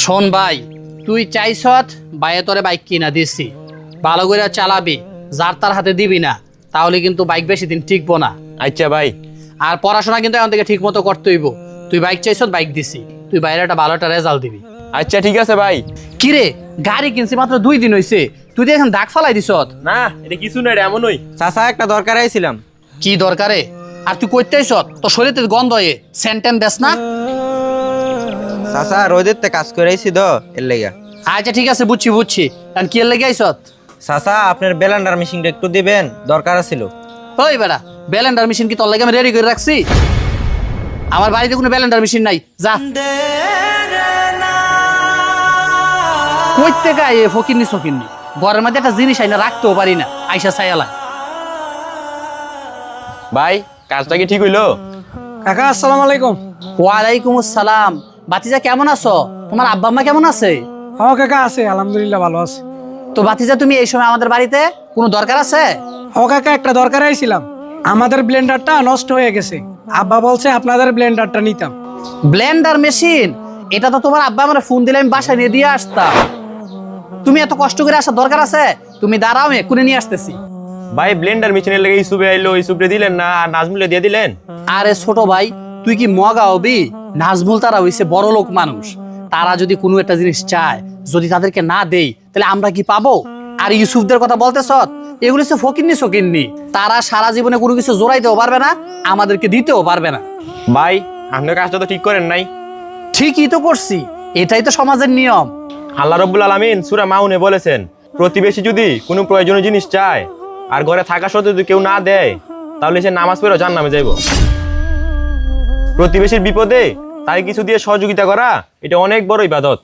শোন ভাই, তুই চাইছত বাইরে তোরে বাইক কিনা দিছি, ভালো করে চালাবি, যার তার হাতে দিবি না, তাহলে কিন্তু বাইক বেশি দিন টিকবো না। আচ্ছা ভাই। আর পড়াশোনা কিন্তু এখন থেকে ঠিক মতো করতে হইব। তুই বাইক চাইছত, বাইক দিছি, তুই বাইরে একটা ভালো একটা রেজাল্ট দিবি। আচ্ছা ঠিক আছে ভাই। কিরে, গাড়ি কিনছি মাত্র 2 দিন হইছে, তুই তো এখন দাগ ফালাই দিছত। না এটা কিছু না, এটা এমনই। চাচা একটা দরকার আইছিলাম। কি দরকারে? আর তুই কইতে আইছত? তোর শরীরে গন্ধ হয়ে সেন্টেন দেস না। চাচা রোদের তে কাজ করে আইছি তো এর লেগা। আচ্ছা ঠিক আছে, বুঝছি বুঝছি। কারণ কি এর লেগে আইছত? চাচা আপনার ব্লেন্ডার মেশিনটা একটু দিবেন, দরকার ছিল। ওই বেড়া, ব্লেন্ডার মেশিন কি তোর লাগে আমি রেডি করে রাখছি? আমার বাড়িতে কোনো ব্লেন্ডার মেশিন নাই, যা। কইতে গায়ে ফকিরনি সকিরনি, ঘরের মধ্যে একটা জিনিস আইনা রাখতেও পারি না, আইসা ছায়ালা। ভাই কাজটা কি ঠিক হইলো? কাকা আসসালামু আলাইকুম। ওয়ালাইকুম আসসালাম। বাতিজা কেমন আছো? তোমার আব্বা আম্মা কেমন আছে? হ্যাঁ কাকা আছে, আলহামদুলিল্লাহ ভালো আছে। তো বাতিজা, তুমি এই সময় আমাদের বাড়িতে কোনো দরকার আছে? হ্যাঁ কাকা একটা দরকার আইছিলাম, আমাদের ব্লেন্ডারটা নষ্ট হয়ে গেছে, আব্বা বলছে আপনাদের ব্লেন্ডারটা নিতাম। Blender machine? এটা তো তোমার আব্বা আমার ফোন দিলে আমি বাসায় নিয়ে দিয়ে আসতাম। তুমি এত কষ্ট করে আসার দরকার আছে? তুমি দাঁড়াও, আমি এক্ষুনি নিয়ে আসতেছি। ভাই ব্লেন্ডার মেশিনের লেগে ইসুবে আইলো, ইসুবে দিলেন না আর নাজমুলে দিয়ে দিলেন। আরে ছোট ভাই, তুই কি মগা হবি? নাজমুল তারা হইছে বড় লোক মানুষ, তারা যদি কোনো একটা জিনিস চায়, যদি তাদেরকে না দেই তাহলে আমরা কি পাবো? আর ইউসুফদের কথা বলতেছ, এগুলো হচ্ছে ফকিরনি সকিরনি, তারা সারা জীবনে কোনো কিছু জোড়াইতেও পারবে না, আমাদেরকে দিতেও পারবে না। ভাই আপনার কাজটা তো ঠিক করেন নাই। ঠিকই তো করছি, এটাই তো সমাজের নিয়ম। আল্লাহ রাব্বুল আলামিন সূরা মাউনে বলেছেন, প্রতিবেশী যদি কোনো প্রয়োজনীয় জিনিস চায় আর ঘরে থাকা সত্ত্বেও যদি কেউ না দেয়, তাহলে সে নামাজ পড়ে জান্নামে যাইব। প্রতিবেশীর বিপদে তাই কিছু দিয়ে সহযোগিতা করা, এটা অনেক বড় ইবাদত।